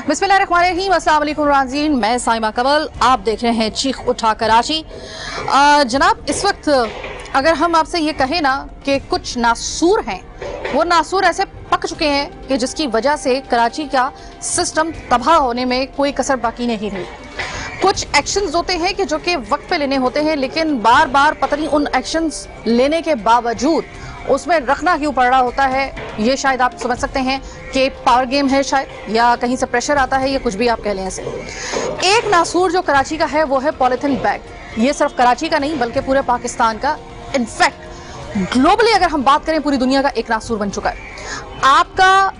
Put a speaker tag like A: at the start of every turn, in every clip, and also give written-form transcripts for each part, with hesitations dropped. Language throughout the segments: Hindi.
A: बिस्मिल्लाहिर्रहमानिर्रहीम, अस्सलाम वालेकुम नाज़रीन, मैं साइमा कमल, आप देख रहे हैं चीख उठा कराची। जनाब, इस वक्त अगर हम आपसे ये कहें ना कि कुछ नासूर हैं, वो नासूर ऐसे पक चुके हैं कि जिसकी वजह से कराची का सिस्टम तबाह होने में कोई कसर बाकी नहीं रही। कुछ एक्शंस होते हैं कि जो कि वक्त पे लेने होते हैं, लेकिन बार बार पता नहीं उन एक्शंस लेने के बावजूद उसमें रखना क्यों पड़ रहा होता है। ये शायद आप समझ सकते हैं कि पावर गेम है शायद, या कहीं से प्रेशर आता है, या कुछ भी आप कह लें ऐसे। एक नासूर जो कराची का है वो है पॉलिथीन बैग। ये सिर्फ कराची का नहीं बल्कि पूरे पाकिस्तान का, इनफैक्ट ग्लोबली अगर हम बात करें पूरी दुनिया का एक नासूर बन चुका है। आपका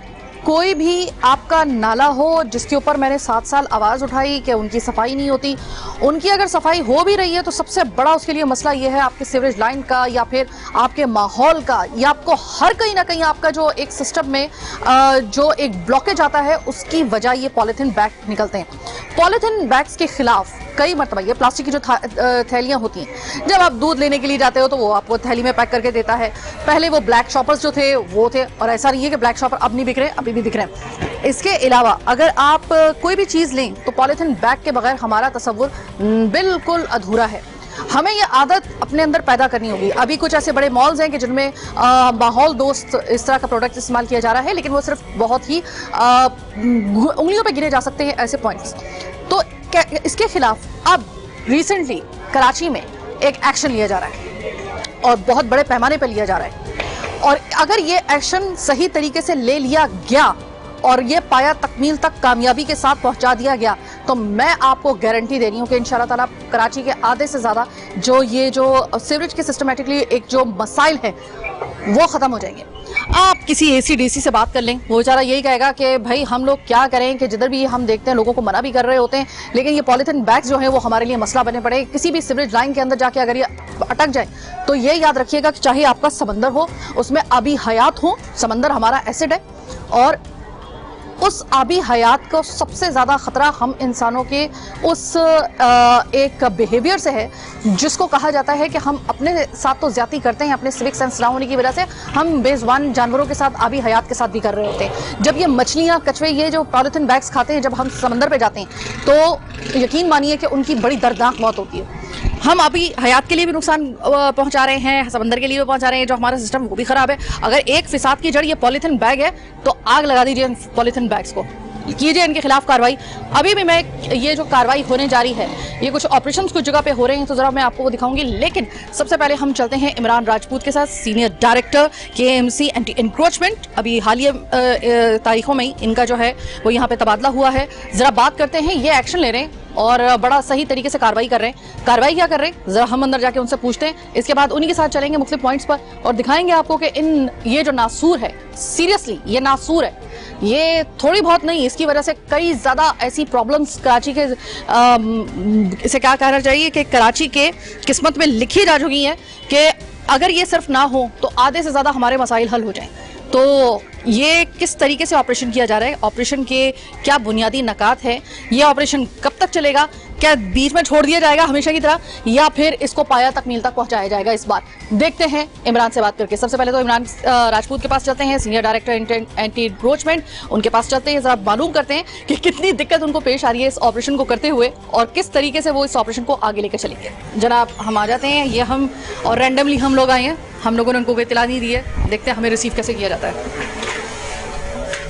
A: कोई भी आपका नाला हो जिसके ऊपर मैंने 7 साल आवाज़ उठाई कि उनकी सफाई नहीं होती, उनकी अगर सफाई हो भी रही है तो सबसे बड़ा उसके लिए मसला ये है आपके सीवरेज लाइन का, या फिर आपके माहौल का, या आपको हर कहीं ना कहीं आपका जो एक सिस्टम में जो एक ब्लॉकेज आता है उसकी वजह ये पॉलीथीन बैग निकलते हैं। पॉलीथीन बैग्स के खिलाफ कई मरतबा ये प्लास्टिक की जो थैलियाँ होती हैं, जब आप दूध लेने के लिए जाते हो तो वो आपको थैली में पैक करके देता है। पहले वो ब्लैक शॉपर्स जो थे वो थे, और ऐसा नहीं है कि ब्लैक शॉपर अब नहीं बिक रहे, अभी भी दिख रहे हैं। इसके अलावा अगर आप कोई भी चीज़ लें तो पॉलीथीन बैग के बगैर हमारा तस्वुर बिल्कुल अधूरा है। हमें ये आदत अपने अंदर पैदा करनी होगी। अभी कुछ ऐसे बड़े मॉल्स हैं कि जिनमें माहौल दोस्त इस तरह का प्रोडक्ट इस्तेमाल किया जा रहा है, लेकिन वो सिर्फ बहुत ही उंगलियों पे गिने जा सकते हैं ऐसे पॉइंट्स। तो इसके खिलाफ अब रिसेंटली कराची में एक एक्शन लिया जा रहा है, और बहुत बड़े पैमाने पर लिया जा रहा है। और अगर ये एक्शन सही तरीके से ले लिया गया और ये पाया तकमील तक कामयाबी के साथ पहुंचा दिया गया, तो मैं आपको गारंटी दे रही हूँ कि इंशाल्लाह ताला कराची के आधे से ज़्यादा जो ये जो सीवरेज के सिस्टमेटिकली एक जो मसाइल है वो ख़त्म हो जाएंगे। आप किसी ACDC से बात कर लें, वो बेचारा यही कहेगा कि भाई हम लोग क्या करें कि जिधर भी हम देखते हैं लोगों को मना भी कर रहे होते हैं, लेकिन ये पॉलीथीन बैग्स जो हैं वो हमारे लिए मसला बने पड़े। किसी भी सीवरेज लाइन के अंदर जाके अगर ये अटक जाए तो ये याद रखिएगा कि चाहे आपका समंदर हो, उसमें आबी हयात हो, समंदर हमारा एसिड है, और उस आबी हयात को सबसे ज़्यादा ख़तरा हम इंसानों के उस एक बिहेवियर से है जिसको कहा जाता है कि हम अपने साथ तो ज़्यादती करते हैं, अपने सिविक सेंस ना होने की वजह से हम बेज़ुबान जानवरों के साथ, आबी हयात के साथ भी कर रहे होते हैं। जब ये मछलियाँ, कछुए, ये जो पॉलीथीन बैग्स खाते हैं, जब हम समंदर पे जाते हैं तो यकीन मानिए कि उनकी बड़ी दर्दनाक मौत होती है। हम अभी हयात के लिए भी नुकसान पहुंचा रहे हैं, समंदर के लिए भी पहुंचा रहे हैं, जो हमारा सिस्टम वो भी खराब है। अगर एक फिसाद की जड़ ये पॉलीथीन बैग है तो आग लगा दीजिए इन पॉलीथीन बैग्स को, कीजिए इनके खिलाफ कार्रवाई। अभी भी मैं ये जो कार्रवाई होने जा रही है, ये कुछ ऑपरेशंस कुछ जगह पे हो रहे हैं, तो ज़रा मैं आपको वो दिखाऊंगी। लेकिन सबसे पहले हम चलते हैं इमरान राजपूत के साथ, senior director KMC anti encroachment. अभी हालिया तारीखों में ही इनका जो है वो यहाँ पे तबादला हुआ है। ज़रा बात करते हैं, ये एक्शन ले रहे हैं और बड़ा सही तरीके से कार्रवाई कर रहे हैं। कार्रवाई क्या कर रहे हैं ज़रा हम अंदर जाके उनसे पूछते हैं। इसके बाद उन्हीं के साथ चलेंगे मुख्तलिफ पॉइंट्स पर और दिखाएंगे आपको कि ये जो नासूर है, सीरियसली ये नासूर है, ये थोड़ी बहुत नहीं, इसकी वजह से कई ज़्यादा ऐसी प्रॉब्लम्स कराची के इसे क्या कहना चाहिए कि कराची के किस्मत में लिखी जा चुकी हैं कि अगर ये सिर्फ ना हो तो आधे से ज़्यादा हमारे मसाइल हल हो जाएं। तो ये किस तरीके से ऑपरेशन किया जा रहा है, ऑपरेशन के क्या बुनियादी नकात है, ये ऑपरेशन कब तक चलेगा, क्या बीच में छोड़ दिया जाएगा हमेशा की तरह, या फिर इसको पाया तकमील तक पहुंचाया जाएगा, इस बार देखते हैं इमरान से बात करके। सबसे पहले तो इमरान राजपूत के पास चलते हैं, सीनियर डायरेक्टर एंटी इंक्रोचमेंट, उनके पास चलते हैं, जरा मालूम करते हैं कि कितनी दिक्कत उनको पेश आ रही है इस ऑपरेशन को करते हुए और किस तरीके से वो इस ऑपरेशन को आगे लेकर चलेंगे। जनाब, हम आ जाते हैं, ये हम और रैंडमली हम लोग आए हैं, हम लोगों ने उनको कोई इत्तला नहीं दी है, देखते हैं हमें रिसीव कैसे किया जाता है।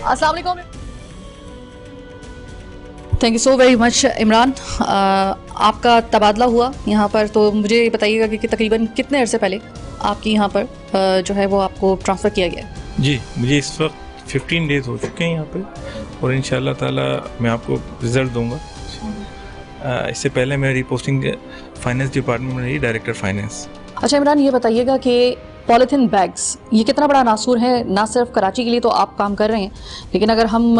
A: अस्सलाम वालेकुम। Thank you so very much Imran. आपका तबादला हुआ यहाँ पर, तो मुझे बताइएगा कि तकरीबन कितने अरसे पहले आपकी यहाँ पर जो है वो आपको ट्रांसफ़र किया गया?
B: जी, मुझे इस वक्त 15 डेज़ हो चुके हैं यहाँ पे, और इंशाल्लाह ताला मैं आपको रिज़ल्ट दूंगा। इससे पहले मेरी पोस्टिंग फाइनेंस डिपार्टमेंट में रही, डायरेक्टर फाइनेंस।
A: अच्छा इमरान, ये बताइएगा कि पॉलीथीन बैग्स ये कितना बड़ा नासूर है, ना सिर्फ कराची के लिए तो आप काम कर रहे हैं, लेकिन अगर हम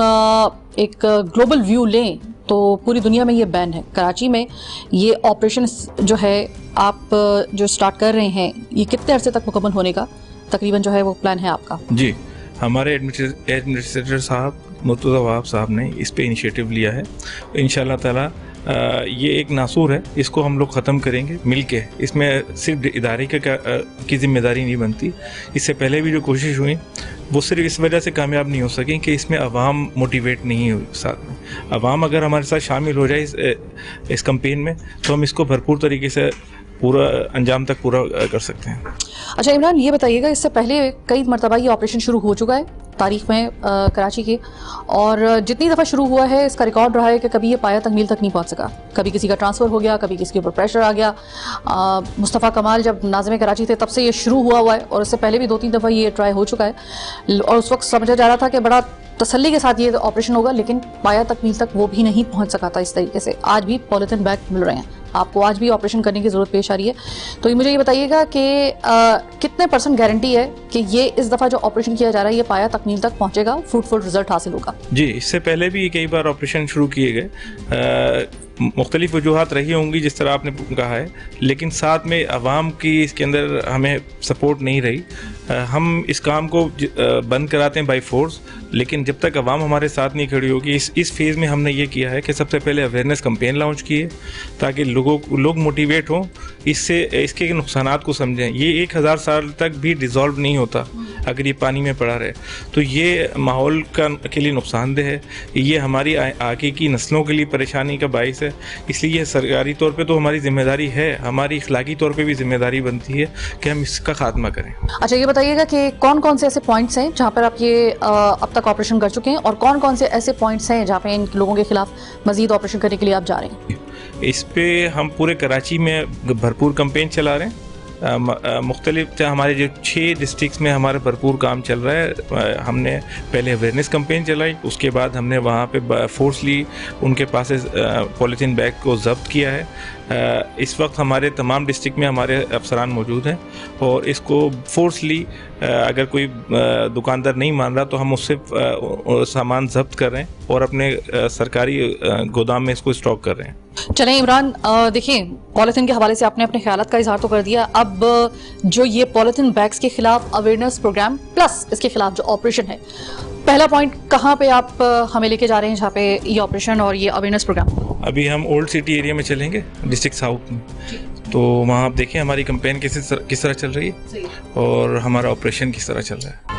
A: एक ग्लोबल व्यू लें तो पूरी दुनिया में ये बैन है। कराची में ये ऑपरेशन जो है आप जो स्टार्ट कर रहे हैं, ये कितने अरसे तक मुकम्मल होने का तकरीबन जो है वो प्लान है आपका?
B: जी, हमारे एडमिनिस्ट्रेटर साहब मुर्तज़ा वहाब साहब ने इस पे इनिशिएटिव लिया है। इंशाल्लाह ताला ये एक नासूर है, इसको हम लोग ख़त्म करेंगे मिलके। इसमें सिर्फ इदारे की जिम्मेदारी नहीं बनती। इससे पहले भी जो कोशिश हुई वो सिर्फ इस वजह से कामयाब नहीं हो सकी कि इसमें अवाम मोटिवेट नहीं हुई साथ में। अवाम अगर हमारे साथ शामिल हो जाए इस कैंपेन में तो हम इसको भरपूर तरीके से पूरा अंजाम तक पूरा कर सकते हैं।
A: अच्छा इमरान, ये बताइएगा, इससे पहले कई मरतबा ये ऑपरेशन शुरू हो चुका है तारीख में कराची के, और जितनी दफ़ा शुरू हुआ है इसका रिकॉर्ड रहा है कि कभी ये पाया तकमील तक नहीं पहुंच सका। कभी किसी का ट्रांसफ़र हो गया, कभी किसी के ऊपर प्रेशर आ गया। मुस्तफ़ा कमाल जब नाज़िम कराची थे तब से ये शुरू हुआ है, और इससे पहले भी 2-3 दफ़ा ये ट्राई हो चुका है, और उस वक्त समझा जा रहा था कि बड़ा तसल्ली के साथ ये ऑपरेशन होगा, लेकिन पाया तकमील तक वो भी नहीं पहुंच सका था इस तरीके से। आज भी पॉलीथिन बैग मिल रहे हैं आपको, आज भी ऑपरेशन करने की ज़रूरत पेश आ रही है। तो मुझे ये बताइएगा कि कितने % गारंटी है कि ये इस दफ़ा जो ऑपरेशन किया जा रहा है ये पाया तकमील तक पहुंचेगा, फ्रूटफुल रिजल्ट हासिल होगा? जी,
B: इससे पहले भी कई बार ऑपरेशन शुरू किए गए, मुख्तलिफ वजूहात रही होंगी जिस तरह आपने कहा है, लेकिन साथ में अवाम की इसके अंदर हमें सपोर्ट नहीं रही। हम इस काम को बंद कराते हैं बाई फोर्स, लेकिन जब तक अवाम हमारे साथ नहीं खड़ी होगी, इस फेज़ में हमने ये किया है कि सबसे पहले अवेयरनेस कैंपेन लॉन्च किए ताकि लोग मोटिवेट हों, इससे इसके नुकसानात को समझें। ये 1000 साल तक भी डिज़ोल्व नहीं होता अगर ये पानी में पड़ा रहे, तो ये माहौल के लिए नुकसानदेह है, ये हमारी आगे की नस्लों के लिए परेशानी का बाइस है। इसलिए ये सरकारी तौर पे तो हमारी जिम्मेदारी है, हमारी इखलाकी तौर पे भी जिम्मेदारी बनती है कि हम इसका खात्मा करें।
A: अच्छा ये बताइएगा कि कौन कौन से ऐसे पॉइंट्स हैं जहाँ पर आप ये अब तक ऑपरेशन कर चुके हैं, और कौन कौन से ऐसे पॉइंट्स हैं जहाँ पे इन लोगों के खिलाफ मजीद ऑपरेशन करने के लिए आप जा रहे हैं?
B: इस पे हम पूरे कराची में भरपूर कैंपेन चला रहे हैं। मुख्तलिफ हमारे जो 6 डिस्ट्रिक्ट्स में हमारा भरपूर काम चल रहा है। हमने पहले अवेयरनेस कैंपेन चलाई, उसके बाद हमने वहाँ पे फोर्सली उनके पास पॉलीथीन बैग को जब्त किया है। इस वक्त हमारे तमाम डिस्ट्रिक्ट में हमारे अफसरान मौजूद हैं, और इसको फोर्सली अगर कोई दुकानदार नहीं मान रहा तो हम उससे सामान जब्त कर रहे हैं और अपने सरकारी गोदाम में इसको स्टॉक कर रहे हैं।
A: चलें इमरान, देखिए पॉलीथिन के हवाले से आपने अपने ख्यालात का इजहार तो कर दिया। अब जो ये पॉलीथिन बैग्स के खिलाफ अवेयरनेस प्रोग्राम प्लस इसके खिलाफ जो ऑपरेशन है, पहला पॉइंट कहाँ पे आप हमें लेके जा रहे हैं जहाँ पे ये ऑपरेशन और ये अवेयरनेस प्रोग्राम?
B: अभी हम ओल्ड सिटी एरिया में चलेंगे, डिस्ट्रिक्ट साउथ में, तो वहाँ आप देखें हमारी कैंपेन किस तरह चल रही है और हमारा ऑपरेशन किस तरह चल रहा है।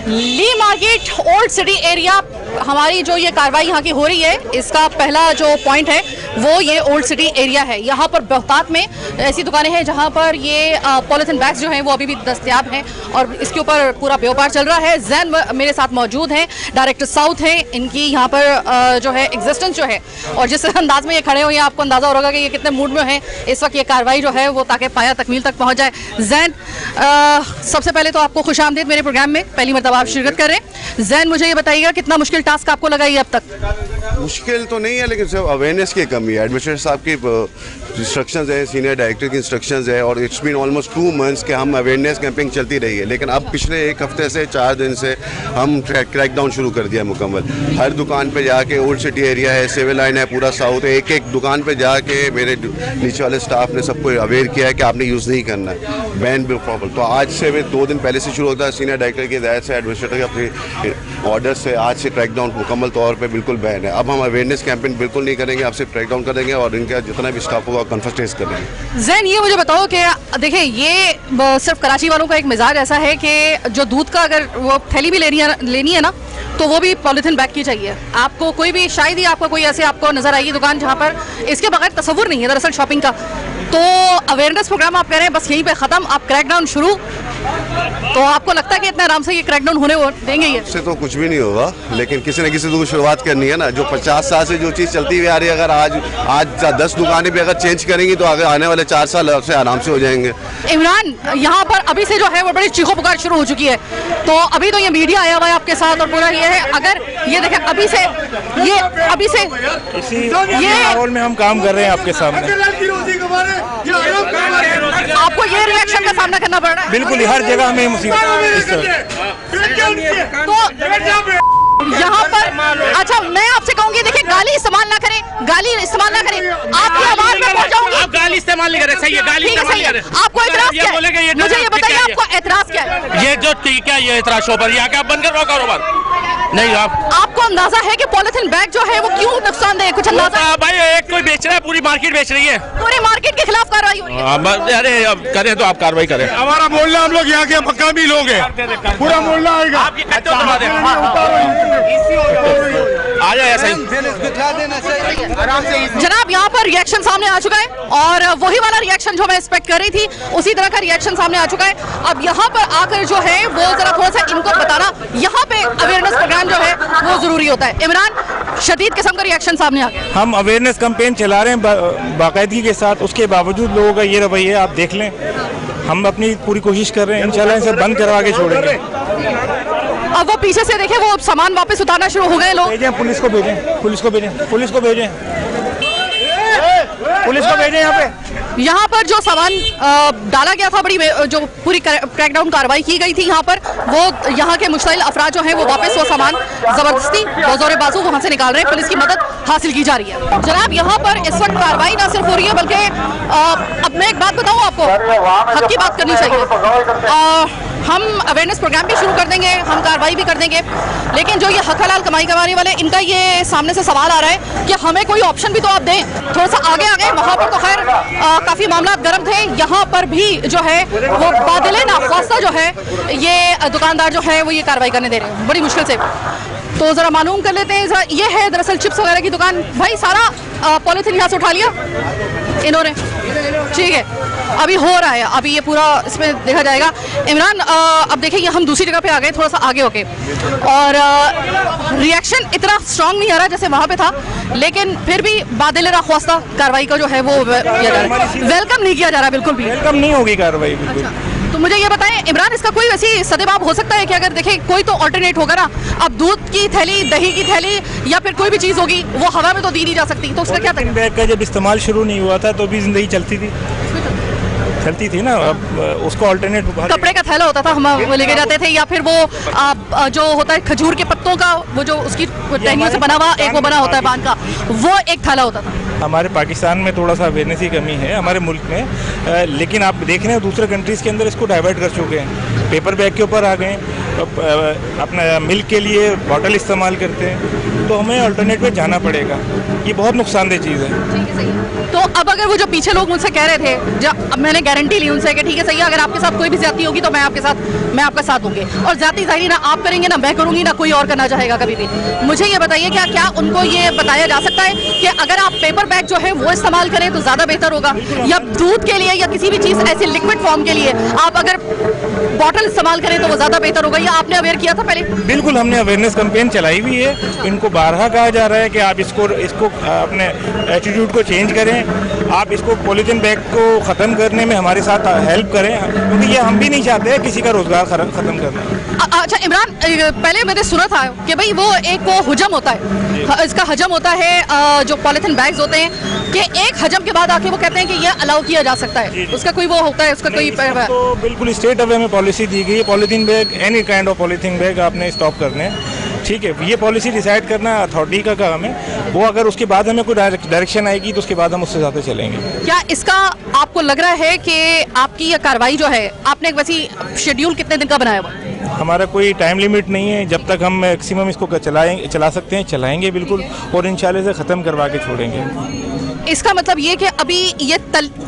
A: ली मार्केट ओल्ड सिटी एरिया, हमारी जो ये कार्रवाई यहाँ की हो रही है, इसका पहला जो पॉइंट है वो ये ओल्ड सिटी एरिया है। यहाँ पर बहुतात में ऐसी दुकानें हैं जहाँ पर ये पॉलीथिन बैग्स जो हैं वो अभी भी दस्तयाब हैं और इसके ऊपर पूरा व्यापार चल रहा है। जैन मेरे साथ मौजूद हैं, डायरेक्टर साउथ हैं, इनकी यहाँ पर जो है एग्जिस्टेंस जो है और जिस अंदाज में ये खड़े हुए हैं आपको अंदाज़ा होगा कि ये कितने मूड में हैं इस वक्त। ये कार्रवाई जो है वो ताकि पाया तकमील तक पहुँच जाए। जैन, सबसे पहले तो आपको खुशामदीद मेरे प्रोग्राम में, पहली मरतबा आप शिरकत कर रहे हैं। जैन, मुझे ये बताइएगा कितना मुश्किल टास्क आपको लगा ये अब तक?
C: मुश्किल तो नहीं है, लेकिन सिर्फ अवेयरनेस की कमी है। एडमिनिस्ट्रेटर साहब की इंस्ट्रक्शंस है, सीनियर डायरेक्टर की इंस्ट्रक्शंस है, और इट्स बीन ऑलमोस्ट 2 मंथ्स के हम अवेयरनेस कैंपिंग चलती रही है, लेकिन अब पिछले 1 हफ्ते से 4 दिन से हम क्रैक डाउन शुरू कर दिया मुकम्मल। हर दुकान पे जाके, ओल्ड सिटी एरिया है, सिविल लाइन है, पूरा साउथ है, एक दुकान पे जाके मेरे नीचे वाले स्टाफ ने सबको अवेयर किया है कि आपने यूज़ नहीं करना है, बैन बिल्कुल। तो आज से 2 दिन पहले से शुरू होता है, सीनियर डायरेक्टर की हिदायत से, एडमिनिस्ट्रेटर के अपने ऑर्डर से आज से क्रैक डाउन मुकम्मल तौर पर बिल्कुल बैन है। अब हम अवेयरनेस कैंपेन बिल्कुल नहीं करेंगे, आपसे क्रैक डाउन करेंगे और इनका जितना भी स्टाफ होगा कन्फर्टेज करेंगे।
A: जैन, ये मुझे बताओ कि देखिए ये सिर्फ कराची वालों का एक मिजाज ऐसा है कि जो दूध का अगर वो थैली भी लेनी है ना तो वो भी पॉलीथिन बैग की चाहिए आपको। कोई भी शायद ही आपका कोई ऐसे आपको नजर आएगी दुकान जहाँ पर इसके बगैर तस्वुर नहीं है दरअसल शॉपिंग का। तो अवेयरनेस प्रोग्राम आप कह रहे हैं बस यहीं पे खत्म, आप क्रैकडाउन शुरू, तो आपको लगता है कि इतना आराम से ये क्रैकडाउन होने देंगे? ये
C: इससे तो कुछ भी नहीं होगा, लेकिन किसी न किसी तो शुरुआत करनी है ना। जो 50 साल से जो चीज़ चलती हुई आ रही है, अगर आज 10 दुकानें भी अगर चेंज करेंगी तो आगे आने वाले 4 साल से आराम से हो जाएंगे।
A: इमरान, यहाँ पर अभी से जो है वो बड़ी चीखों पुकार शुरू हो चुकी है, तो अभी तो ये मीडिया आया हुआ है आपके साथ और पूरा ये है, अगर ये देखें अभी से
B: ये माहौल में हम काम कर रहे हैं आपके सामने,
A: आपको ये रिएक्शन का सामना करना पड़ रहा है।
B: बिल्कुल हर जगह हमें मुसीबत।
A: तो यहाँ पर अच्छा, मैं आपसे कहूंगी देखिए, गाली इस्तेमाल ना करें, गाली इस्तेमाल ना करें, आपकी आवाज में पहुंच जाऊंगी।
D: आप गाली इस्तेमाल नहीं करें, सही है, गाली इस्तेमाल नहीं करें।
A: आपको एतराज क्या है? मुझे ये बताइए, आपको एतराज क्या है?
D: ये जो ठीक है, ये एतराज शो पर यहाँ क्या बंद करो कारोबार नहीं।
A: आपको अंदाजा है कि पॉलिथीन बैग जो है वो क्यों नुकसानदेह है? कुछ अंदाजा?
D: भाई एक कोई बेच रहा है, पूरी मार्केट बेच रही है,
A: पूरी मार्केट के खिलाफ कार्रवाई हो रही है।
D: अरे अब करें तो आप कार्रवाई करें।
E: हमारा मोहल्ला, हम लोग यहाँ के मकामी लोग हैं, पूरा मोहल्ला आएगा।
D: आपकी आ जाए ऐसा ही।
A: जनाब, यहाँ पर रिएक्शन सामने आ चुका है और वही वाला रिएक्शन जो मैं एक्सपेक्ट कर रही थी उसी तरह का रिएक्शन सामने आ चुका है। अब यहाँ पर आकर जो है वो जरा थोड़ा सा इनको बताना, यहाँ पे अवेयरनेस प्रोग्राम जो है वो जरूरी होता है। इमरान, शदीद किस्म का रिएक्शन सामने आ गया।
B: हम अवेयरनेस कैंपेन चला रहे हैं बाकायदगी के साथ, उसके बावजूद लोगों का ये रवैया आप देख लें। हम अपनी पूरी कोशिश कर रहे हैं, इंशाल्लाह इसे बंद करवा के छोड़ेंगे।
A: अब वो पीछे से देखे, वो सामान वापस उतारना शुरू हो गए लोग।
B: भेजें, पुलिस को भेजें, पुलिस को भेजें, पुलिस को भेजें, पुलिस को भेजें।
A: यहाँ पर जो सामान डाला गया था, बड़ी जो पूरी क्रैकडाउन कार्रवाई की गई थी यहाँ पर, वो यहाँ के मुश्तइल अफराद जो हैं वो वापस वो सामान जबरदस्ती बज़ौर बाजू वहाँ से निकाल रहे हैं। पुलिस की मदद हासिल की जा रही है। जनाब, यहाँ पर इस वक्त कार्रवाई ना सिर्फ हो रही है बल्कि अब मैं एक बात बताऊँ आपको, हक की बात करनी चाहिए। हम अवेयरनेस प्रोग्राम भी शुरू कर देंगे, हम कार्रवाई भी कर देंगे, लेकिन जो ये हक हलाल कमाई करवाने वाले, इनका ये सामने से सवाल आ रहा है कि हमें कोई ऑप्शन भी तो आप दें। थोड़ा सा आगे आ गए, वहाँ पर तो खैर काफ़ी मामला गर्म थे, यहाँ पर भी जो है वो बादले नाख्वास्ता जो है ये दुकानदार जो है वो ये कार्रवाई करने दे रहे हैं बड़ी मुश्किल से। तो ज़रा मालूम कर लेते हैं, ज़रा ये है दरअसल चिप्स वगैरह की दुकान। भाई सारा पॉलीथीन यहाँ से उठा लिया इन्होंने, ठीक है, अभी हो रहा है, अभी ये पूरा इसमें देखा जाएगा। इमरान, अब देखिए हम दूसरी जगह पे आ गए, थोड़ा सा आगे होके, और रिएक्शन इतना स्ट्रांग नहीं आ रहा जैसे वहाँ पे था, लेकिन फिर भी बादल राख्वास्ता कार्रवाई का जो है वो किया जा रहा है, वेलकम नहीं किया जा रहा, बिल्कुल भी
B: वेलकम नहीं होगी कार्रवाई बिल्कुल।
A: तो मुझे ये बताएं इमरान, इसका कोई वैसी सदेबाब हो सकता है कि अगर देखें कोई तो ऑल्टरनेट होगा ना, अब दूध की थैली, दही की थैली या फिर कोई भी चीज़ होगी वो हवा में तो दी नहीं जा सकती, तो उसका क्या तरीका?
B: बैग का जब इस्तेमाल शुरू नहीं हुआ था तो भी जिंदगी चलती थी ना, अब उसको ऑल्टरनेट
A: कपड़े का थैला होता था, हम लेके जाते थे, या फिर वो जो होता है खजूर के पत्तों का, वो जो उसकी टहनियों से बना हुआ एक वो बना होता है बांध का, वो एक थैला होता था।
B: हमारे पाकिस्तान में थोड़ा सा अवेयरनेस की कमी है हमारे मुल्क में, लेकिन आप देख रहे हैं दूसरे कंट्रीज़ के अंदर इसको डाइवर्ट कर चुके हैं, पेपर बैग के ऊपर आ गए, अपना मिल्क के लिए बॉटल इस्तेमाल करते हैं, तो हमें अल्टरनेट पे जाना पड़ेगा। ये बहुत नुकसानदेह चीज़ है।
A: तो अब अगर वो जो पीछे लोग मुझसे कह रहे थे, जब मैंने गारंटी ली उनसे कि ठीक है सही है, अगर आपके साथ कोई भी ज्यादती होगी तो मैं आपका साथ दूंगी, और ज्यादती जाहिर ना आप करेंगे ना मैं करूंगी ना कोई और करना चाहेगा कभी भी। मुझे ये बताइए क्या उनको ये बताया जा सकता है कि अगर आप पेपर बैग जो है वो इस्तेमाल करें तो ज्यादा बेहतर होगा, या दूध के लिए या किसी भी चीज़ ऐसी लिक्विड फॉर्म के लिए आप अगर बॉटल इस्तेमाल करें तो वो ज्यादा बेहतर होगा, या आपने अवेयर किया था पहले?
B: बिल्कुल, हमने अवेयरनेस कैंपेन चलाई हुई है, इनको बारहा कहा जा रहा है कि आप इसको अपने एटीट्यूड को चेंज करें, आप इसको पॉलीथीन बैग को ख़त्म करने में हमारे साथ हेल्प करें, क्योंकि ये हम भी नहीं चाहते किसी का रोज़गार ख़त्म करना।
A: अच्छा इमरान, पहले मैंने सुना था कि भाई वो एक वो हुजम होता है, इसका हजम होता है, जो पॉलीथीन बैग्स होते हैं कि एक हजम के बाद आके वो कहते हैं कि ये अलाउ किया जा सकता है, उसका कोई वो होता है, उसका कोई
B: तो बिल्कुल स्टेट अवे में पॉलिसी दी गई है, polythene bag any kind of polythene bag आपने स्टॉप करने हैं, ठीक है, ये पॉलिसी डिसाइड करना अथॉरिटी का काम है, वो अगर उसके बाद हमें कोई डायरेक्शन आएगी तो उसके बाद हम उससे ज़्यादा चलेंगे। क्या
A: इसका आपको लग रहा है कि आपकी ये कार्रवाई जो है, आपने वैसी शेड्यूल कितने दिन का बनाया हुआ?
B: हमारा कोई टाइम लिमिट नहीं है, जब तक हम मैक्सिमम इसको चला सकते हैं चलाएंगे बिल्कुल, और इंशाल्लाह से ख़त्म करवा के छोड़ेंगे।
A: इसका मतलब ये कि अभी ये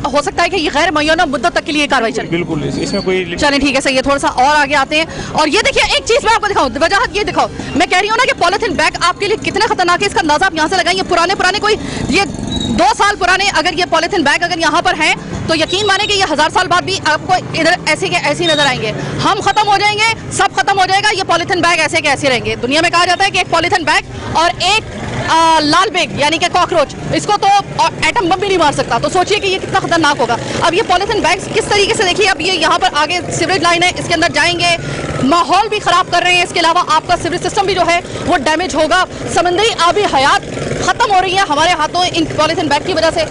A: हो सकता है कि ये गैर मुय्यना मुद्दत तक के लिए कार्रवाई चले?
B: बिल्कुल, इसमें कोई
A: चलें ठीक है सही है, थोड़ा सा और आगे आते हैं, और ये देखिए एक चीज़ मैं आपको दिखाऊं, वजाहत ये दिखाओ, मैं कह रही हूँ ना कि पॉलीथीन बैग आपके लिए कितने खतरनाक है, इसका अंदाजा आप यहाँ से लगाएं। ये पुराने कोई ये 2 साल पुराने अगर ये पॉलीथीन बैग अगर यहाँ पर हैं तो यकीन माने कि ये 1000 साल बाद भी आपको इधर ऐसे के ऐसे ही नजर आएंगे। हम खत्म हो जाएंगे, सब खत्म हो जाएगा, ये पॉलीथिन बैग ऐसे के ऐसे रहेंगे। दुनिया में कहा जाता है कि एक पॉलीथिन बैग और एक लाल बैग यानी कि कॉकरोच, इसको तो एटम बम भी नहीं मार सकता। तो सोचिए कि ये कितना खतरनाक होगा। अब ये पॉलीथिन बैग्स किस तरीके से, देखिए अब ये यहाँ पर आगे सीवरेज लाइन है, इसके अंदर जाएंगे, माहौल भी खराब कर रहे हैं। इसके अलावा आपका सीवरेज सिस्टम भी जो है वो डैमेज होगा। समंदरी आबी हयात खत्म हो रही है हमारे हाथों इन पॉलीथिन बैग की वजह से।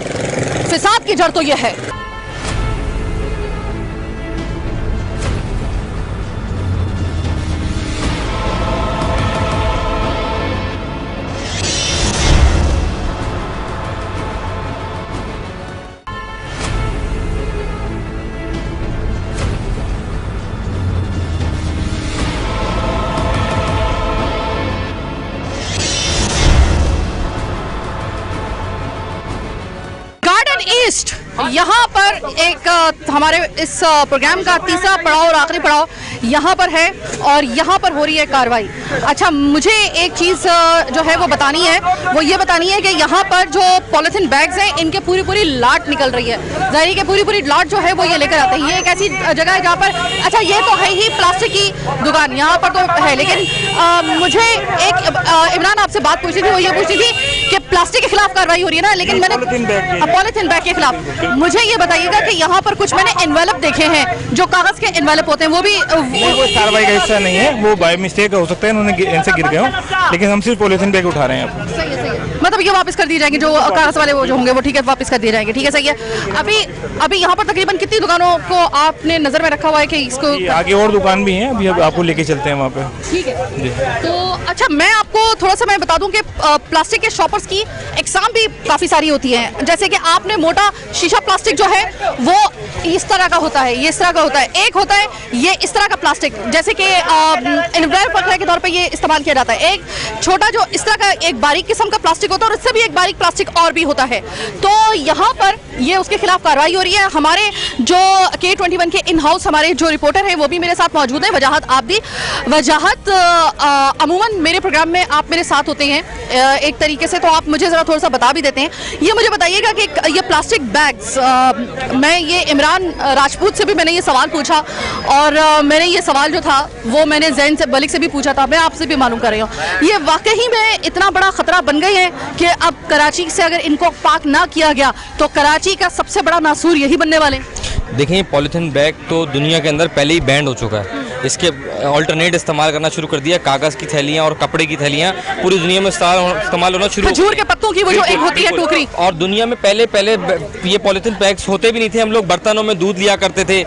A: फिसाद की जड़ तो ये है। ईस्ट यहाँ पर एक हमारे इस प्रोग्राम का तीसरा पड़ाव और आखिरी पड़ाव यहाँ पर है और यहाँ पर हो रही है कार्रवाई। अच्छा, मुझे एक चीज़ जो है वो बतानी है, वो ये बतानी है कि यहाँ पर जो पॉलीथिन बैग्स हैं इनके पूरी लाट निकल रही है। ज़ाहिर है कि पूरी लाट जो है वो ये लेकर आते हैं। ये एक ऐसी जगह है जहाँ पर, अच्छा ये तो है ही प्लास्टिक की दुकान यहाँ पर तो है, लेकिन मुझे एक इमरान आपसे बात पूछनी थी, वो ये पूछनी थी कि प्लास्टिक के खिलाफ कार्रवाई हो रही है ना, लेकिन मैंने पॉलीथिन बैग के खिलाफ, मुझे ये बताइएगा कि यहाँ पर कुछ मैंने एनवेलप देखे हैं जो कागज के एनवेलप होते हैं, वो भी
F: वो कार्रवाई का हिस्सा नहीं है, वो बाय मिस्टेक हो सकता है, उन्होंने इनसे गिर गए हो, लेकिन हम सिर्फ पॉलीथिन बैग उठा रहे हैं अब।
A: सही है। मतलब ये वापस कर दिए जाएंगे, जो कागज वाले वो जो होंगे वो ठीक है वापस कर दिए जाएंगे। ठीक है, सही है। अभी यहाँ पर तकरीबन कितनी दुकानों को आपने नजर में रखा हुआ है कि इसको
F: आगे और दुकान भी हैं, अभी आपको लेके चलते हैं वहाँ पे।
A: ठीक है। तो अच्छा, मैं आपको थोड़ा सा मैं बता दूं कि प्लास्टिक के शॉपर्स की एग्जाम भी काफ़ी सारी होती हैं। जैसे कि आपने मोटा शीशा प्लास्टिक जो है वो इस तरह का होता है, ये इस तरह का होता है। एक होता है ये इस तरह का प्लास्टिक, जैसे कि इन्वेयर पकड़ने के तौर पे ये इस्तेमाल किया जाता है। एक छोटा जो इस तरह का एक बारीक किस्म का प्लास्टिक होता है और इससे भी एक बारीक प्लास्टिक और भी होता है। तो यहाँ पर ये उसके खिलाफ कार्रवाई हो रही है। हमारे जो K21 के इन हाउस हमारे जो रिपोर्टर हैं वो भी मेरे साथ मौजूद हैं। वजाहत आप दी वजाहत अमूमन मेरे प्रोग्राम में आप मेरे साथ होते हैं एक तरीके से, तो आप मुझे ज़रा थोड़ा सा बता भी देते हैं। ये मुझे बताइएगा कि ये प्लास्टिक बैग्स, मैं ये इमरान राजपूत से भी मैंने ये सवाल पूछा और मैंने ये सवाल जो था वो मैंने जैन से मलिक से भी पूछा था, मैं आपसे भी मालूम कर रही हूँ, ये वाकई में इतना बड़ा ख़तरा बन गए हैं कि अब कराची से अगर इनको पाक ना किया गया तो कराची का सबसे बड़ा नासूर यही बनने वाले।
G: देखिए, पॉलीथिन बैग तो दुनिया के अंदर पहले ही बैंड हो चुका है, इसके अल्टरनेट इस्तेमाल करना शुरू कर दिया। कागज़ की थैलियाँ और कपड़े की थैलियाँ पूरी दुनिया में इस्तेमाल होना शुरू,
A: खजूर के पत्तों की वो जो एक होती है टोकरी।
G: और दुनिया में पहले ये पॉलीथिन बैग्स होते भी नहीं थे। हम लोग बर्तनों में दूध लिया करते थे,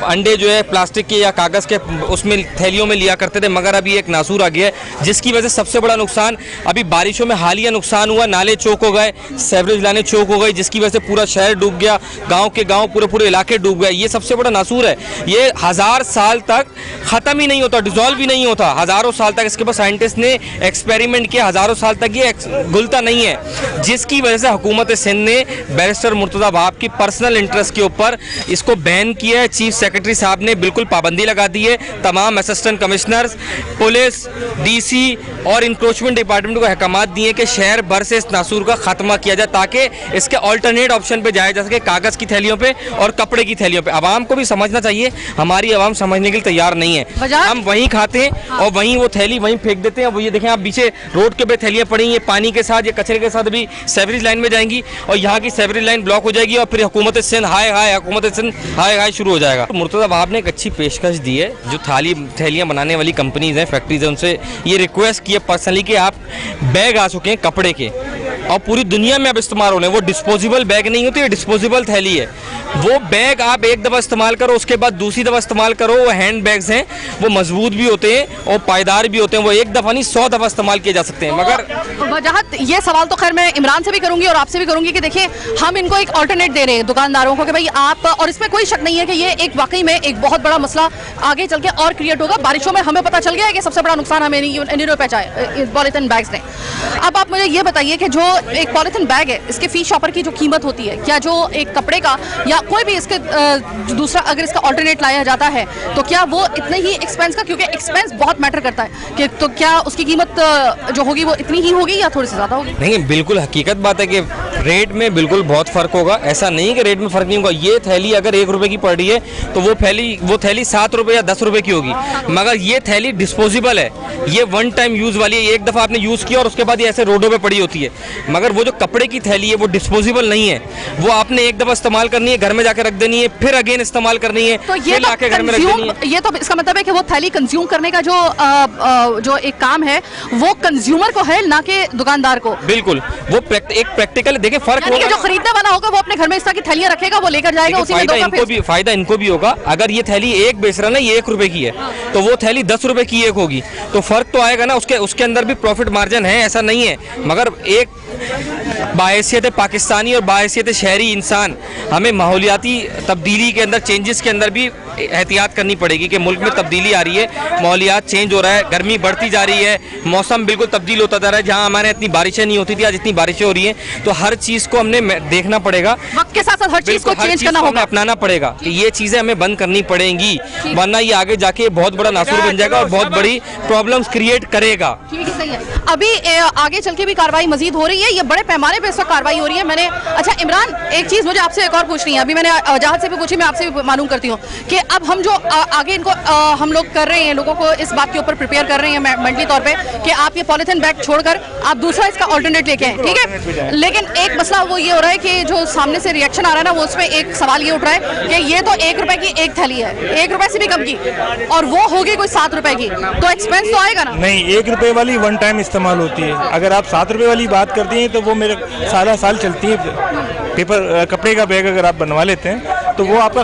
G: अंडे जो है प्लास्टिक के या कागज़ के उसमें थैलियों में लिया करते थे। मगर अभी एक नासूर आ गया है जिसकी वजह से सबसे बड़ा नुकसान, अभी बारिशों में हालिया नुकसान हुआ, नाले चौक हो गए, सेवरेज लाइनें चौक हो गई, जिसकी वजह से पूरा शहर डूब गया, गाँव के गाँव पूरे इलाके डूब गए। ये सबसे बड़ा नासूर है। ये 1000 साल तक ख़त्म ही नहीं होता, डिजॉल्व भी नहीं होता, हज़ारों साल तक इसके ऊपर साइंटिस्ट ने एक्सपेरिमेंट किया, हज़ारों साल तक ये घुलता नहीं है, जिसकी वजह से हुकूमत सिंध ने बैरिस्टर मुर्तज़ा बाब की पर्सनल इंटरेस्ट के ऊपर इसको बैन किया है। चीफ सेक्रेटरी साहब ने बिल्कुल पाबंदी लगा दी है। तमाम असिस्टेंट कमिश्नर्स, पुलिस, DC और इंक्रोचमेंट डिपार्टमेंट को अहकामात दिए कि शहर भर से इस नासूर का खात्मा किया जाए ताकि इसके अल्टरनेट ऑप्शन पे जाया जा सके, कागज़ की थैलियों पे और कपड़े की थैलियों पे। आवाम को भी समझना चाहिए, हमारी आवाम समझने के लिए तैयार नहीं है। हम वहीं खाते हैं और वहीं वो थैली वहीं फेंक देते हैं। अब ये देखें आप, पीछे रोड के पे थैलियाँ पड़ी, ये पानी के साथ, ये कचरे के साथ अभी सेवरेज लाइन में जाएंगी और यहाँ की सेवरेज लाइन ब्लॉक हो जाएगी और फिर हुकूमत सिंध हाय शुरू हो जाएगा। मुर्तज़ा बाब ने एक अच्छी पेशकश दी है, जो थैलियाँ बनाने वाली कंपनीज हैं, फैक्ट्रीज हैं, उनसे ये रिक्वेस्ट की है पर्सनली कि आप बैग आ चुके हैं कपड़े के और पूरी दुनिया में अब इस्तेमाल हो रहे हैं। वो डिस्पोजेबल बैग नहीं होती, ये डिस्पोजेबल थैली है। वो बैग आप एक दफ़ा इस्तेमाल करो, उसके बाद दूसरी दफ़ा इस्तेमाल करो। वो हैंड बैग्स हैं, वो मजबूत भी होते हैं और पायदार भी होते हैं। वो एक दफ़ा नहीं 100 दफ़ा इस्तेमाल किए जा सकते हैं। मगर
A: वजाहत, ये सवाल तो खैर मैं इमरान से भी करूंगी और आपसे भी करूंगी कि देखिए, हम इनको एक अल्टरनेट दे रहे हैं दुकानदारों को कि भाई आप, और इसमें कोई शक नहीं है कि ये एक वाकई में एक बहुत बड़ा मसला आगे चल के और क्रिएट होगा। बारिशों में हमें पता चल गया है कि सबसे बड़ा नुकसान हमें इन्हीं पहुंचा है पॉलीथिन बैग्स ने। अब आप मुझे ये बताइए कि जो एक पॉलिथीन बैग है, इसके फी शॉपर की जो कीमत होती है, क्या जो एक कपड़े का या कोई भी इसके दूसरा अगर इसका ऑल्टरनेट लाया जाता है तो क्या वो इतने ही एक्सपेंस का, क्योंकि एक्सपेंस बहुत मैटर करता है कि तो क्या उसकी कीमत जो होगी वो इतनी ही होगी या थोड़ी सी ज़्यादा होगी?
G: नहीं, बिल्कुल हकीकत बात है कि रेट में बिल्कुल बहुत फ़र्क होगा। ऐसा नहीं कि रेट में फ़र्क नहीं होगा। ये थैली अगर 1 रुपए की पड़ रही है तो वो थैली 7 रुपए या 10 रुपए की होगी, मगर ये थैली डिस्पोजेबल है, ये वन टाइम यूज़ वाली है, एक दफ़ा आपने यूज़ किया और उसके बाद ये ऐसे रोडों पे पड़ी होती है। मगर वो जो कपड़े की थैली है वो डिस्पोजेबल नहीं है, वो आपने एक दफ़ा इस्तेमाल करनी है, घर में जाकर रख देनी है, फिर अगेन इस्तेमाल करनी है,
A: तो ये
G: फिर लाके घर में रख देनी है।
A: ये तो इसका मतलब है कि वो थैली कंज्यूम करने का जो एक काम है वो कंज्यूमर को है, ना कि दुकानदार को।
G: बिल्कुल, वो एक प्रैक्टिकल देखें फ़र्क
A: यानी कि
G: होगा।
A: जो खरीदने वाला होगा वो अपने घर में इस तरह की थैलियां रखेगा, वो लेकर जाएगा, उसी में दोगा फिर।
G: फायदा इनको भी होगा। अगर ये थैली एक बेच रहा ना, ये 1 रुपए की है, तो वो थैली 10 रुपए की एक होगी, तो फर्क तो आएगा ना। उसके अंदर भी प्रॉफिट मार्जिन है, ऐसा नहीं है। मगर एक बाहैसियत पाकिस्तानी और बाहैसियत शहरी इंसान, हमें माहौलियाती तब्दीली के अंदर, चेंजेस के अंदर भी एहतियात करनी पड़ेगी कि मुल्क में तब्दीली आ रही है, माहौलियात चेंज हो रहा है, गर्मी बढ़ती जा रही है, मौसम बिल्कुल तब्दील होता जा रहा है। जहाँ हमारे इतनी बारिशें नहीं होती थी, आज इतनी बारिशें हो रही हैं, तो हर चीज़ को हमने देखना पड़ेगा,
A: वक्त के साथ साथ हर चीज को चेंज करना होगा,
G: अपनाना पड़ेगा कि ये चीज़ें हमें बंद करनी पड़ेंगी, वरना ये आगे जाके बहुत बड़ा नासूर बन जाएगा और बहुत बड़ी प्रॉब्लम्स क्रिएट करेगा।
A: ठीक है, सही है। अभी आगे चल के भी कार्रवाई मजीद हो रही है, ये बड़े पैमाने पे इस वक्त कार्रवाई हो रही है। मैंने अच्छा इमरान, एक चीज़ मुझे आपसे एक और पूछनी है, अभी मैंने जहाज से भी पूछी, मैं आपसे भी मालूम करती हूँ कि अब हम जो आगे इनको हम लोग कर रहे हैं, लोगों को इस बात के ऊपर प्रिपेयर कर रहे हैं मेंटली तौर पे कि आप ये पॉलिथीन बैग छोड़कर आप दूसरा इसका ऑल्टरनेट लेके आए, ठीक है। लेकिन एक मसला वो ये हो रहा है कि जो सामने से रिएक्शन आ रहा है ना, वो उसमें एक सवाल ये उठ रहा है कि ये तो 1 रुपए की एक थैली है, 1 रुपए से भी कम की, और वो होगी कोई 7 रुपए की, तो एक्सपेंस तो आएगा ना।
F: नहीं, 1 रुपए वाली वन टाइम इस्तेमाल होती है। अगर आप 7 रुपए वाली बात करती हैं तो वो मेरे सारा साल चलती है। पेपर कपड़े का बैग अगर आप बनवा लेते हैं तो वो आपका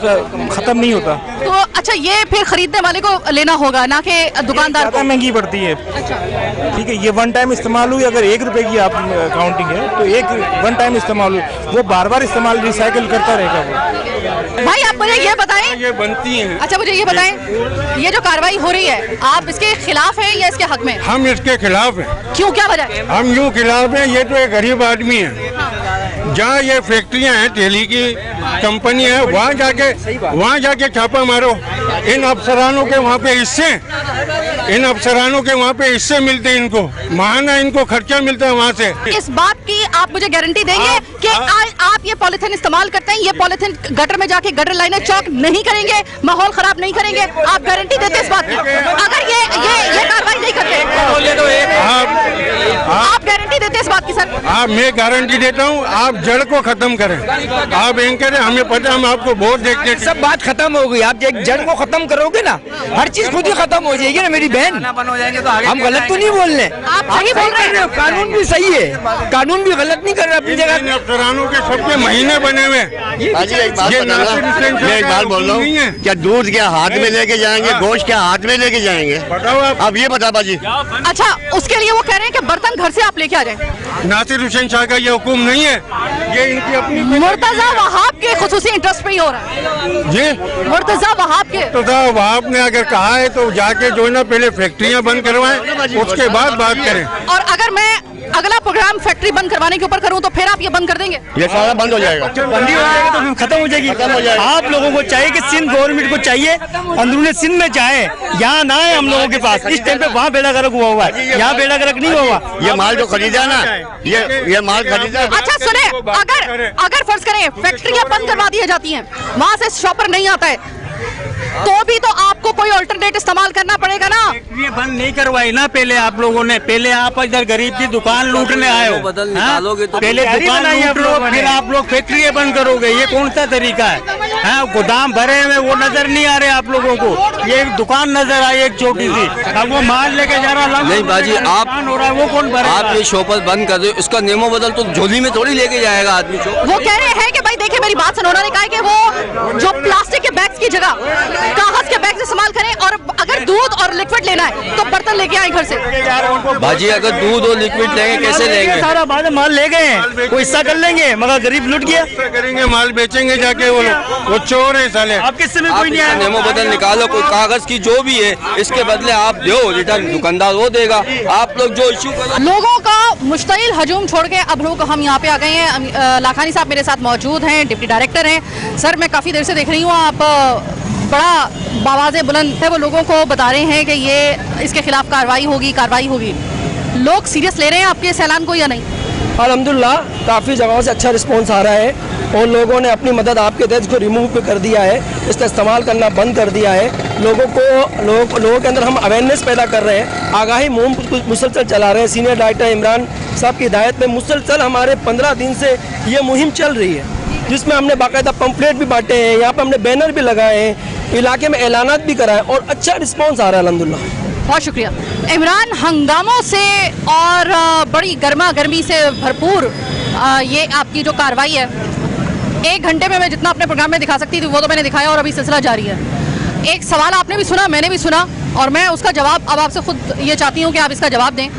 F: ख़त्म नहीं होता।
A: तो अच्छा, ये फिर खरीदने वाले को लेना होगा, ना कि दुकानदार को।
F: महंगी पड़ती है। ठीक है, ये वन टाइम इस्तेमाल हुई, अगर 1 रुपए की आप काउंटिंग है तो एक वन टाइम इस्तेमाल हुई, वो बार बार इस्तेमाल रिसाइकिल करता रहेगा वो।
A: भाई आप मुझे ये बताएं,
E: ये बनती हैं।
A: अच्छा मुझे ये बताएं, ये जो कार्रवाई हो रही है, आप इसके खिलाफ हैं या इसके हक में?
E: हम इसके खिलाफ हैं।
A: क्यों, क्या वजह है?
E: हम यूँ खिलाफ हैं, ये तो एक गरीब आदमी है। जहाँ ये फैक्ट्रियाँ हैं, तेली की कंपनी है, वहाँ जाके छापा मारो। इन अफसरानों के वहाँ पे हिस्से, इन अफसरानों के वहाँ पे हिस्से मिलते हैं इनको, महाना इनको खर्चा मिलता है वहाँ से।
A: इस बात की आप मुझे गारंटी देंगे कि आप ये पॉलिथीन इस्तेमाल करते हैं, ये पॉलिथीन गटर में जाके गटर लाइनें चौक नहीं करेंगे, माहौल खराब नहीं करेंगे? आप गारंटी देते इस बात की? अगर ये कार्रवाई नहीं करते आप गारंटी देते इस बात की? सर
E: मैं गारंटी देता हूँ, आप जड़ को खत्म करें। आप एंकर हैं, हमें पता है, हम आपको वोट देखते हैं।
H: सब बात खत्म हो गई, आप एक जड़ को खत्म करोगे ना, हर चीज खुद ही खत्म हो जाएगी ना मेरी बहन। हम गलत तो नहीं बोल रहे,
A: आप सही बोल रहे हैं।
H: कानून भी सही है, कानून भी गलत नहीं कर रहे अपनी जगह।
E: अफसरानों के सबके महीने बने हुए।
C: मैं एक बात बोल रहा हूँ, क्या दूध क्या हाथ में लेके जाएंगे, गोश्त क्या हाथ में लेके जाएंगे?
E: बताओ आप।
C: अब ये बता बाजी।
A: अच्छा, उसके लिए वो कह रहे हैं कि बर्तन घर से आप लेके आ जाएं।
E: नासिर हुसैन शाह का ये हुक्म नहीं है, ये इनकी अपनी
A: मुर्तजा वहाब के खुसूसी इंटरेस्ट पे ही हो रहा है
E: जी।
A: मुर्तजा वहाब के।
E: तो वहाब ने अगर कहा है तो जाके जो है ना, पहले फैक्ट्रियां बंद करवाएं, उसके बाद बात करें।
A: और अगर मैं अगला प्रोग्राम फैक्ट्री बंद करवाने के ऊपर करूं तो फिर आप ये बंद कर देंगे?
C: ये सारा बंद हो जाएगा।
H: बंदी हो जाएगी तो फिर खत्म हो जाएगी। आप लोगों को चाहिए कि सिंध गवर्नमेंट को चाहिए अंदरूनी सिंध में जाए, यहाँ ना है हम लोगों के पास। इस टाइम पे वहाँ बेड़ा गर्क हुआ है, यहाँ बेड़ा गर्क नहीं हुआ।
C: ये माल जो खरीदा ना, ये माल खरीदा।
A: अच्छा सुने, अगर फर्ज करें फैक्ट्रियां बंद करवा दी जाती हैं, वहाँ से शॉपर नहीं आता है, तो भी तो आपको कोई अल्टरनेट इस्तेमाल करना पड़ेगा ना।
H: ये बंद नहीं करवाई ना पहले आप लोगों ने, पहले आप इधर गरीब की दुकान लूटने आए हो। पहले दुकान लूट लो, फिर आप लोग फैक्ट्री बंद करोगे, ये कौन सा तरीका है? गोदाम भरे हुए वो नजर नहीं आ रहे आप लोगों को, ये एक दुकान नजर आई एक छोटी सी, अब वो माल लेके जा रहा।
I: नहीं बाजी, आप
H: हो रहा है वो कौन भरे?
I: आप ये शॉपर बंद कर दो, इसका नियमों बदल तो झोली में थोड़ी लेके जाएगा आदमी।
A: वो कह रहे हैं कि भाई देखिए मेरी बात सुनो, उन्होंने कहा कि वो जो प्लास्टिक के बैग्स की जगह कागज के बैग इस्तेमाल करें, और अगर दूध दूध और लिक्विड लेना है तो बर्तन लेके आए घर से।
I: भाजी अगर दूध और लिक्विड लेंगे कैसे लेंगे?
H: सारा माल ले गए हैं, कोई हिस्सा कर लेंगे, मगर गरीब लुट गया।
E: करेंगे, माल बेचेंगे जाके, वो लोग वो चोर है साले।
H: आप किससे में
I: आप
H: कोई नहीं
I: इसका
H: आया।
I: नेमो बदल निकालो, कोई कागज की जो भी है इसके बदले आप दो, रिटर्न दुकानदार वो देगा। आप लोग जो इश्यू
A: लोगों का मुश्तइल हजूम छोड़ के अब लोग हम यहाँ पे आ गए हैं। लाखानी साहब मेरे साथ मौजूद हैं, डिप्टी डायरेक्टर हैं। सर मैं काफ़ी देर से देख रही हूँ, आप बड़ा बावाज़े बुलंद है वो लोगों को बता रहे हैं कि ये इसके खिलाफ कार्रवाई होगी। लोग सीरियस ले रहे हैं आपके इस ऐलान को या नहीं?
J: अल्हम्दुलिल्लाह काफ़ी जगहों से अच्छा रिस्पॉन्स आ रहा है और लोगों ने अपनी मदद आपके तहत इसको रिमूव कर दिया है, इसका इस्तेमाल करना बंद कर दिया है। लोगों के अंदर हम अवेयरनेस पैदा कर रहे हैं, आगाही मुहिम मुसलसल चला रहे हैं। सीनियर डायरेक्टर इमरान साहब की हिदायत में मुसलसल हमारे 15 दिन से ये मुहिम चल रही है, जिसमें हमने बाकायदा पंफलेट भी बांटे हैं, यहाँ पर हमने बैनर भी लगाए हैं, इलाके में ऐलानात भी कराए और अच्छा रिस्पॉन्स आ रहा है अल्हम्दुलिल्लाह।
A: बहुत शुक्रिया इमरान। हंगामों से और बड़ी गर्मा गर्मी से भरपूर ये आपकी जो कार्रवाई है, 1 घंटे में मैं जितना अपने प्रोग्राम में दिखा सकती थी वो तो मैंने दिखाया और अभी सिलसिला जारी है। एक सवाल आपने भी सुना, मैंने भी सुना और मैं उसका जवाब अब आपसे खुद ये चाहती हूँ कि आप इसका जवाब दें।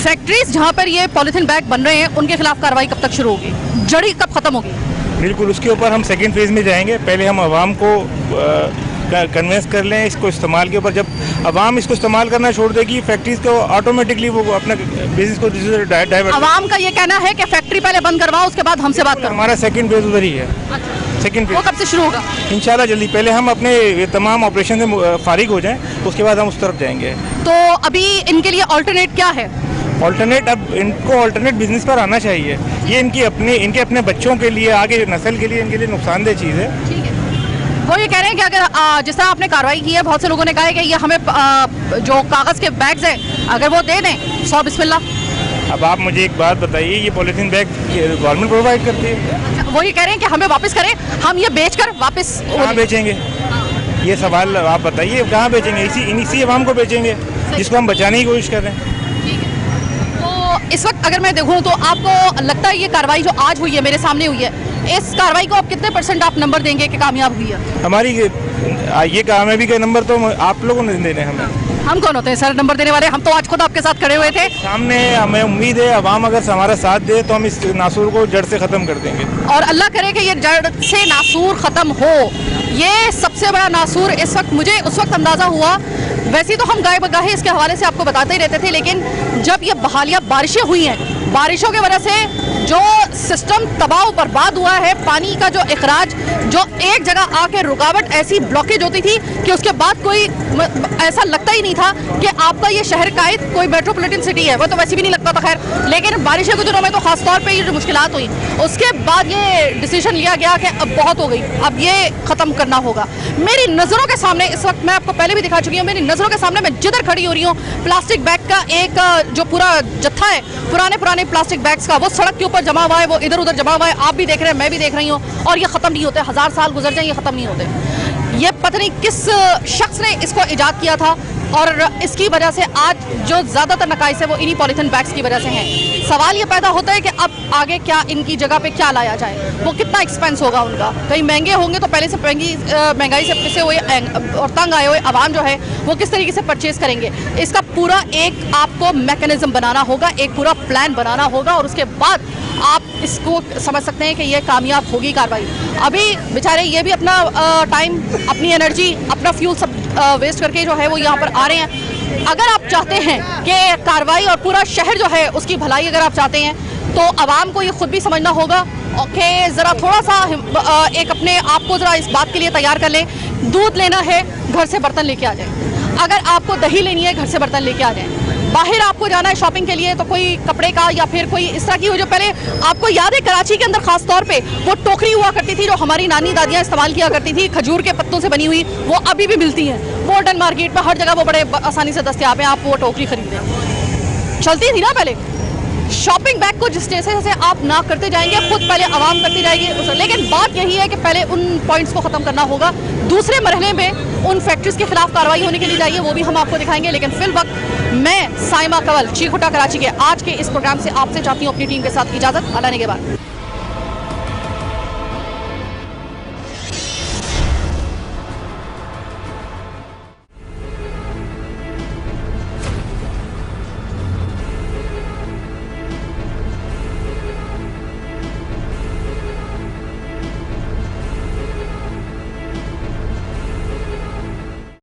A: फैक्ट्रीज जहाँ पर ये पॉलीथीन बैग बन रहे हैं उनके खिलाफ कार्रवाई कब तक शुरू होगी, जड़ी कब खत्म होगी?
F: बिल्कुल, उसके ऊपर हम सेकेंड फेज में जाएंगे। पहले हम आवाम को कन्वेंस कर लें इसको इस्तेमाल के ऊपर। जब आवाम इसको इस्तेमाल करना छोड़ देगी, फैक्ट्रीज को ऑटोमेटिकली वो अपना बिजनेस को डाइवर्ट।
A: आवाम का ये कहना है कि फैक्ट्री पहले बंद करवाओ उसके बाद हमसे बात करो।
F: हमारा सेकंड फेज उधर ही है। सेकंड फेज
A: वो कब से शुरू होगा?
F: इंशाल्लाह जल्दी। पहले हम अपने तमाम ऑपरेशन से फारिग हो जाएं, उसके बाद हम उस तरफ जाएंगे।
A: तो अभी इनके लिए ऑल्टरनेट क्या है?
F: ऑल्टरनेट, अब इनको ऑल्टरनेट बिजनेस पर आना चाहिए। ये इनके अपने बच्चों के लिए, आगे नस्ल के लिए, इनके लिए नुकसानदेह चीज़ है।
A: ठीक है, वो ये कह रहे हैं कि अगर जिस तरह आपने कार्रवाई की है, बहुत से लोगों ने कहा है कि ये हमें जो कागज़ के बैग्स हैं अगर वो दे दें 100 बिस्मिल्लाह।
F: अब आप मुझे एक बात बताइए, ये पॉलीथीन बैग गवर्नमेंट प्रोवाइड करती है?
A: अच्छा, वो ये कह रहे हैं कि हमें वापस करें, हम ये बेचकर वापस
F: कहाँ बेचेंगे? ये सवाल आप बताइए, कहाँ बेचेंगे? इसी आवाम को बेचेंगे जिसको हम बचाने की कोशिश कर रहे हैं।
A: इस वक्त अगर मैं देखूं तो आपको लगता है ये कार्रवाई जो आज हुई है, मेरे सामने हुई है, इस कार्रवाई को आप कितने % आप नंबर देंगे कि कामयाब हुई है?
F: हमारी ये कामयाबी का नंबर तो आप लोगों ने देने हमें।
A: हम कौन होते हैं सर नंबर देने वाले? हम तो आज खुद आपके साथ खड़े हुए थे
F: सामने। हमें उम्मीद है अवाम अगर हमारा साथ दे तो हम इस नासूर को जड़ से ख़त्म कर देंगे
A: और अल्लाह करे कि ये जड़ से नासूर ख़त्म हो। ये सबसे बड़ा नासूर इस वक्त मुझे उस वक्त अंदाज़ा हुआ। वैसे तो हम गाए बगाहे इसके हवाले से आपको बताते ही रहते थे, लेकिन जब ये बहालिया बारिशें हुई हैं, बारिशों की वजह से जो सिस्टम तबाह बर्बाद हुआ है, पानी का जो इखराज, जो एक जगह आके रुकावट ऐसी ब्लॉकेज होती थी कि उसके बाद कोई ऐसा लगता ही नहीं था कि आपका ये शहर कायद कोई मेट्रोपॉलिटन सिटी है। वो तो वैसे भी नहीं लगता था खैर, लेकिन बारिशों के दिनों में तो खास तौर पे ये जो मुश्किलात हुई, उसके बाद ये डिसीजन लिया गया कि अब बहुत हो गई, अब ये ख़त्म करना होगा। मेरी नज़रों के सामने इस वक्त, मैं आपको पहले भी दिखा चुकी हूँ, मेरी नज़रों के सामने मैं जिधर खड़ी हो रही हूँ, प्लास्टिक बैग का एक जो पूरा जत्था है, पुराने प्लास्टिक बैग्स का, वो सड़क के ऊपर जमा हुआ है, वो इधर उधर जमा हुआ है। आप भी देख रहे हैं, मैं भी देख रही हूँ, और ये ख़त्म नहीं होते। 1000 साल गुजर जाए ये ख़त्म नहीं होते। ये पता नहीं किस शख्स ने इसको ईजाद किया था और इसकी वजह से आज जो ज़्यादातर नकाइस है वो इन्हीं पॉलीथीन बैग्स की वजह से हैं। सवाल ये पैदा होता है कि अब आगे क्या इनकी जगह पे क्या लाया जाए, वो कितना एक्सपेंस होगा उनका। कहीं महंगे होंगे तो पहले से महंगाई से पिसे हुए और तंग आए हुए आवाम जो है वो किस तरीके से परचेज करेंगे, इसका पूरा एक आपको मैकेनिज्म बनाना होगा, एक पूरा प्लान बनाना होगा और उसके बाद आप इसको समझ सकते हैं कि ये कामयाब होगी कार्रवाई। अभी बेचारे ये भी अपना टाइम, अपनी एनर्जी, अपना फ्यूल सब वेस्ट करके जो है वो यहाँ पर आ रहे हैं। अगर आप चाहते हैं कि कार्रवाई और पूरा शहर जो है उसकी भलाई अगर आप चाहते हैं तो आवाम को ये खुद भी समझना होगा कि ज़रा थोड़ा सा एक अपने आप को ज़रा इस बात के लिए तैयार कर लें। दूध लेना है, घर से बर्तन लेके आ जाएं। अगर आपको दही लेनी है, घर से बर्तन लेके आ जाएं। बाहर आपको जाना है शॉपिंग के लिए तो कोई कपड़े का या फिर कोई इस तरह की हो, जो पहले आपको याद है कराची के अंदर खास तौर पे वो टोकरी हुआ करती थी जो हमारी नानी दादियाँ इस्तेमाल किया करती थी, खजूर के पत्तों से बनी हुई, वो अभी भी मिलती हैं मॉडर्न मार्केट में, हर जगह वो बड़े आसानी से दस्तयाब हैं। आप वो टोकरी खरीदें। चलती थी ना पहले। शॉपिंग बैग को जिस जैसे से आप ना करते जाएंगे, खुद पहले आवाम करती जाएगी, लेकिन बात यही है कि पहले उन पॉइंट्स को ख़त्म करना होगा। दूसरे मरहले में उन फैक्ट्रीज के खिलाफ कार्रवाई होने के लिए चाहिए, वो भी हम आपको दिखाएंगे। लेकिन फिल वक्त मैं साइमा कंवल, चीख उठा कराची के आज के इस प्रोग्राम से आपसे चाहती हूँ अपनी टीम के साथ इजाज़त। अल्लाह ने के बाद।